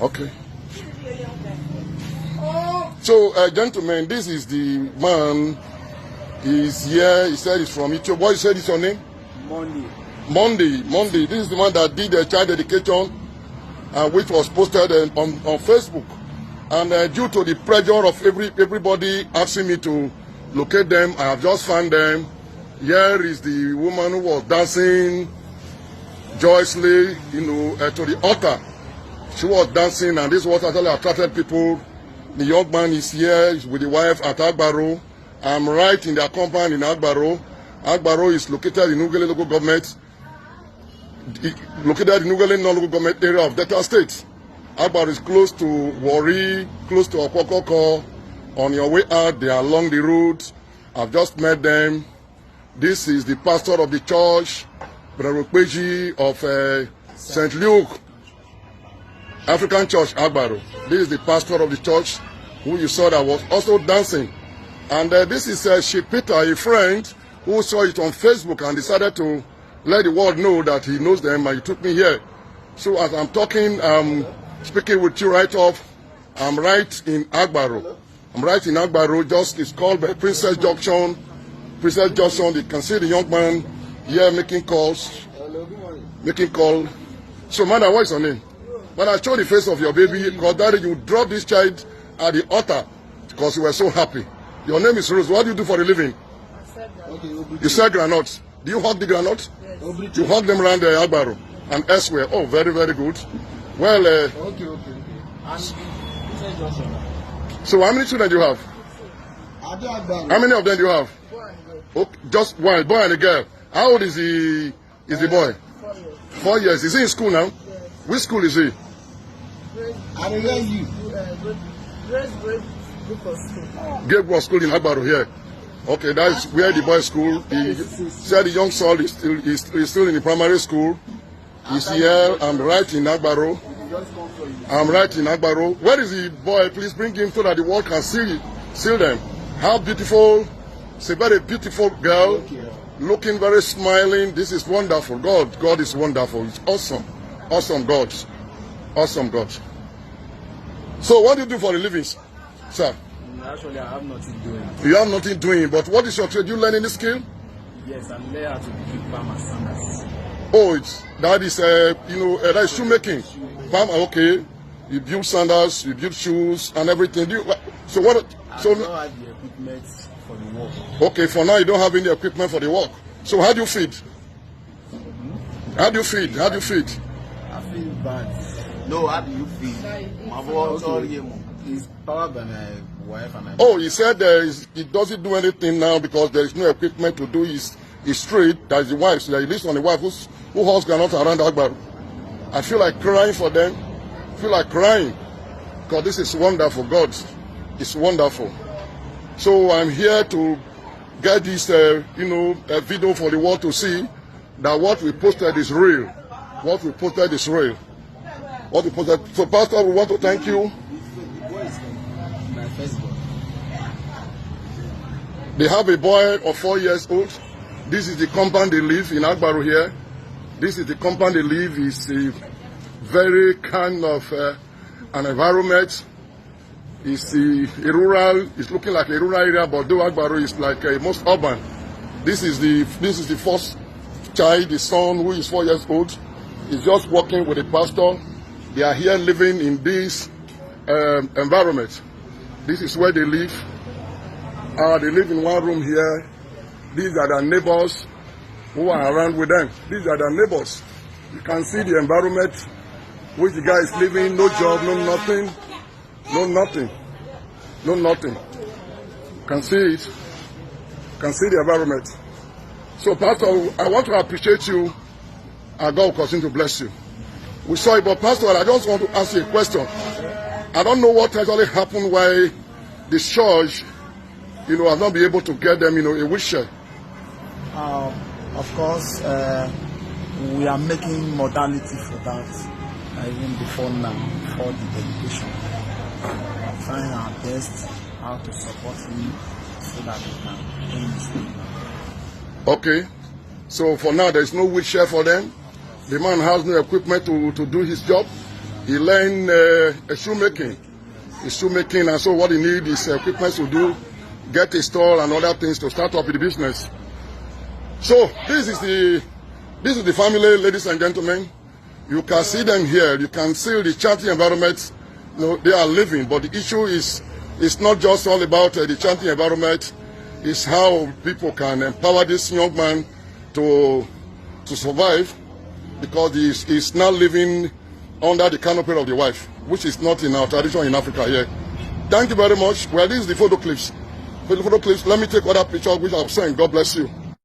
Okay. So, gentlemen, this is the man. He's here. He said he's from Ethiopia. What you said is your name? Monday. This is the man that did the child dedication, which was posted on Facebook. And due to the pressure of everybody asking me to locate them, I have just found them. Here is the woman who was dancing joyously, to the altar. She was dancing, and this was actually attracted people. The young man is here with the wife at Agbaro. I'm right in their compound in Agbaro. Agbaro is located in Ughelli local government, located in Ughelli non-local government area of Delta State. Agbaro is close to Warri, close to Okokoko. On your way out, they are along the road. I've just met them. This is the pastor of the church, Brother Okpeji of St. Luke African Church, Agbaro. This is the pastor of the church who you saw that was also dancing. And this is Shipita, a friend who saw it on Facebook and decided to let the world know that he knows them, and he took me here. So as I'm talking, speaking with you right off, I'm right in Agbaro. Just it's called Princess Junction. Princess Junction, you can see the young man here making calls. So, Mother, what is your name? When I show the face of your baby, because Daddy, you dropped this child at the altar because you were so happy. Your name is Rose. What do you do for a living? You sell granuts. Do you hug the granuts? Yes. You hug them around the Agbaro and elsewhere. Oh, very, very good. Well, okay. So how many children do you have? How many of them do you have? Okay, just one, boy and a girl. How old is the boy? 4 years. Is he in school now? Yes. Which school is he? Gate was school in Agbaro here. Okay, that's where the boy school. He said the young soul is still in the primary school. He's here. I'm right in Agbaro. Where is the boy? Please bring him so that the world can see them. How beautiful. It's a very beautiful girl. Looking very smiling. This is wonderful. God is wonderful. It's awesome. Awesome God. So what do you do for a living, sir? Actually, I have nothing doing. You have nothing doing, but what is your trade? You learn any skill? Yes, I'm learning how to build palm and sandals. Oh, that is shoemaking. Palm, okay. You build sandals, you build shoes and everything. I don't have the equipment for the work. Okay, for now you don't have any equipment for the work. So how do you feed? How do you feed? I feel bad. No, how do you feel? It's powered by my wife and my Oh, he said he doesn't do anything now because there is no equipment to do his street. That is the wife. So he lives on the wife who holds granite around Agbaro. I feel like crying for them. Because this is wonderful. God is wonderful. So I'm here to get this, a video for the world to see that what we posted is real. So, Pastor, we want to thank you. They have a boy of 4 years old. This is the compound they live in Agbaro here. This is the compound they live. It's a very kind of an environment. It's it's looking like a rural area, but though Agbaro is like most urban. This is the first child, the son who is 4 years old. He's just working with the pastor. They are here living in this environment. This is where they live. They live in one room here. These are their neighbors who are around with them. These are their neighbors. You can see the environment which the guy is living. No job, no nothing. You can see it. You can see the environment. So, Pastor, I want to appreciate you. And God will continue to bless you. We saw it, but Pastor, I just want to ask you a question. I don't know what actually happened why the church, have not been able to get them, a wheelchair. Of course, we are making modality for that even before the dedication. We are trying our best how to support him so that we can bring him. Okay. So for now, there is no wheelchair for them. The man has no equipment to do his job. He learned shoemaking. Shoemaking, and so what he needs is equipment to do, get a store and other things to start up with the business. So this is the family, ladies and gentlemen. You can see them here. You can see the chanting environment. You know, they are living, but the issue is it's not just all about the chanting environment. It's how people can empower this young man to survive, because he's now living under the canopy of the wife, which is not in our tradition in Africa here. Thank you very much. Well, this is the photo clips. For the photo clips, let me take other pictures which I've sent. God bless you.